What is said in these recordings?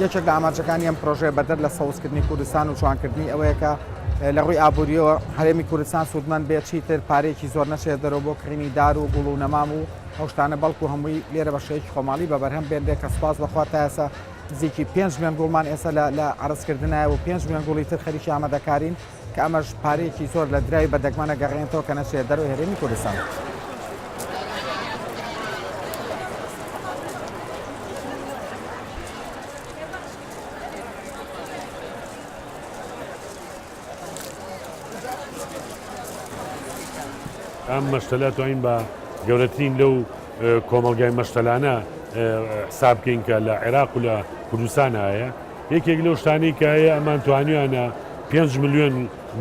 یەکێک لە ئاماژەکانی ئەم پرۆژەیە بەدەر لە سەوزکردنی کوردستان و جوانکردنی ئەوەیە کە لە ڕووی ئابوووریەوە هەرێمی کوردستان سوودمەند بێت چیتر پارێکی زۆر نەچێت دەرەوە بۆ کڕینی دار و گوڵ و نەمام و ئەو شتانە بەڵکو هەمووی لێرە بە شێوەیەکی خۆماڵی بە بەرهەم بێندێک کە سوپاس بەخوا تا ئێستا نزیکی 5 ملیۆن گوڵمان ئێستا لە عرضکردنایە و 5 ملیۆن گوڵی تر خەریکی ئامادەکارین کە ئەمەش پارەیەکی زۆر لە درای بەدەگمانە گەڕێنێتەوە کە نەچێت دەرەوەی هەرێمی کوردستان. ئەم مەشتەلە توانین بە گەورەترین لەو کۆمەڵگای مەشتەلانە حساب بکەین کە لە عێراق و لە کوردستان هەیە. یەکێک لەو شتانەی کە هەیە ئەمان توانیوانە 5 ملیۆن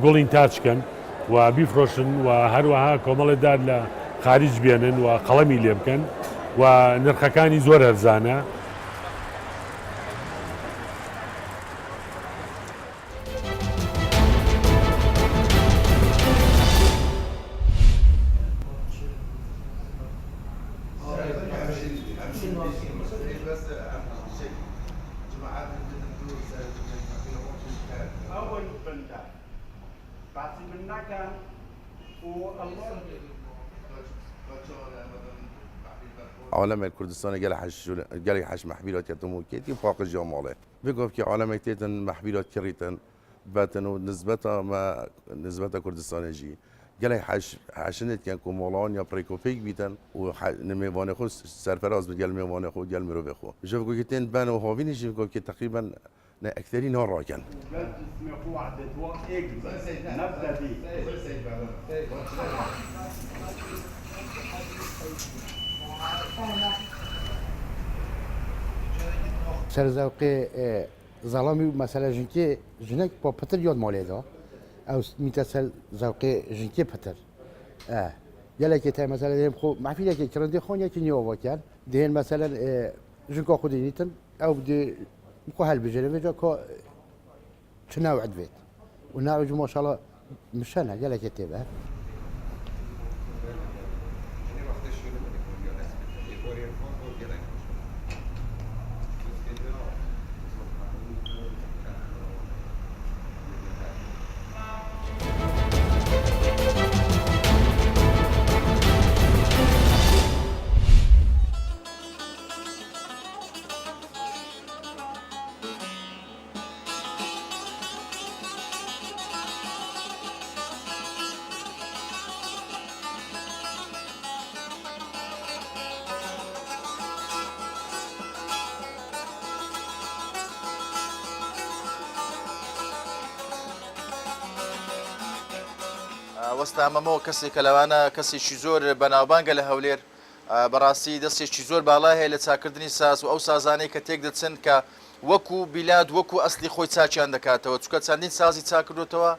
گوڵین تاچکەن و بیفرۆشن و هەروەها کۆمەڵێدار لە خارج بێنن و قەڵەمی لێ بکەن و نرخەکانی زۆر هەرزانە. عالم الكردستان قال حش محبيلات يتمو كيتي فاق الجمالة بيقول كي عالم تيتن محبيلات كريتن باتن ونسبتها ما نسبتها كردستان جي قال حشنت كان كمالان يا بريكوفيك بيتن ونميوان خو سرفراز بقال ميوان خو قال مروي خو شوف كي تين بان وهافين يجي بيقول كي تقريبا أكثرين هون راكن سرزاوقي ظلامي مثلا جنكي جنك با بتر يود ماليدا او ميتسل زاوقي جنكي بتر يلا كي تاع مثلا ديم خو ما في لك كرندي خونيا كي نيو وكان دين مثلا جنكو خدينيتن او بدي مكو هالبجري بيجا كو تناوع بيت وناوج ما شاء الله مشانا يلا كي تبع وەستامەمەوە کەسێکە لەوانە کەسێکی زۆر بەناوبانگە لە هەولێر بەڕاستی دەستێکی زۆر باڵای هەیە لە چاکردنی ساز و ئەو سازانەی کە تێک دەچن کە وەکو بیلاد وەکو ئەسلی خۆی چاچیان دەکاتەوە چکە چەندین سازی چاکردوتەوە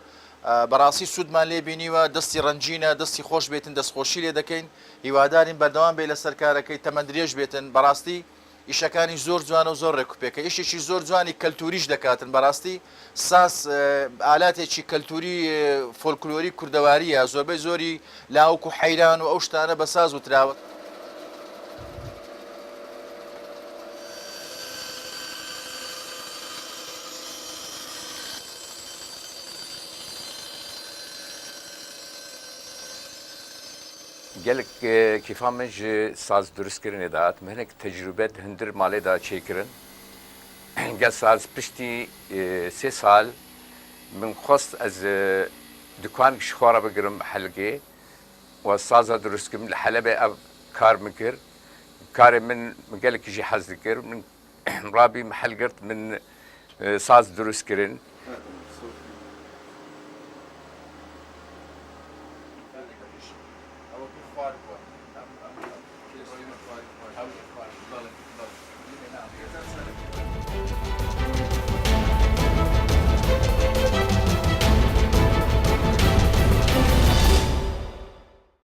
بەڕاستی سوودمان لێ بینیوە دەستی ڕەنجینە دەستی خۆش بێتن دەستخۆشی لێ دەکەین هیوادارین بەردەوام بێ لە سەرکارەکەی تەمەندرێژ بێتن بەڕاستی ئیشەکانی زۆر جوانە و زۆر ڕێکوپێکە ئیشێکی زۆر جوانی کەلتوریش دەکاتن بەڕاستی ساس ئالاتێکی کەلتوری فۆلکلۆری کوردەواریە زۆربەی زۆری لاوەکو حەیران و ئەو شتانە بە ساز وتراوە gelek kîfa min ji saz duristkirinê de hat min hinek tecrübe hindir malê da çêkirin gel saz piştî 3 sal min xwest ez dukan ji xwe re bigirim helgê we saza duristkirim li Helebê ev kar min kir karê min gelekî jî hez dikir min rabî min helgirt min saz duristkirin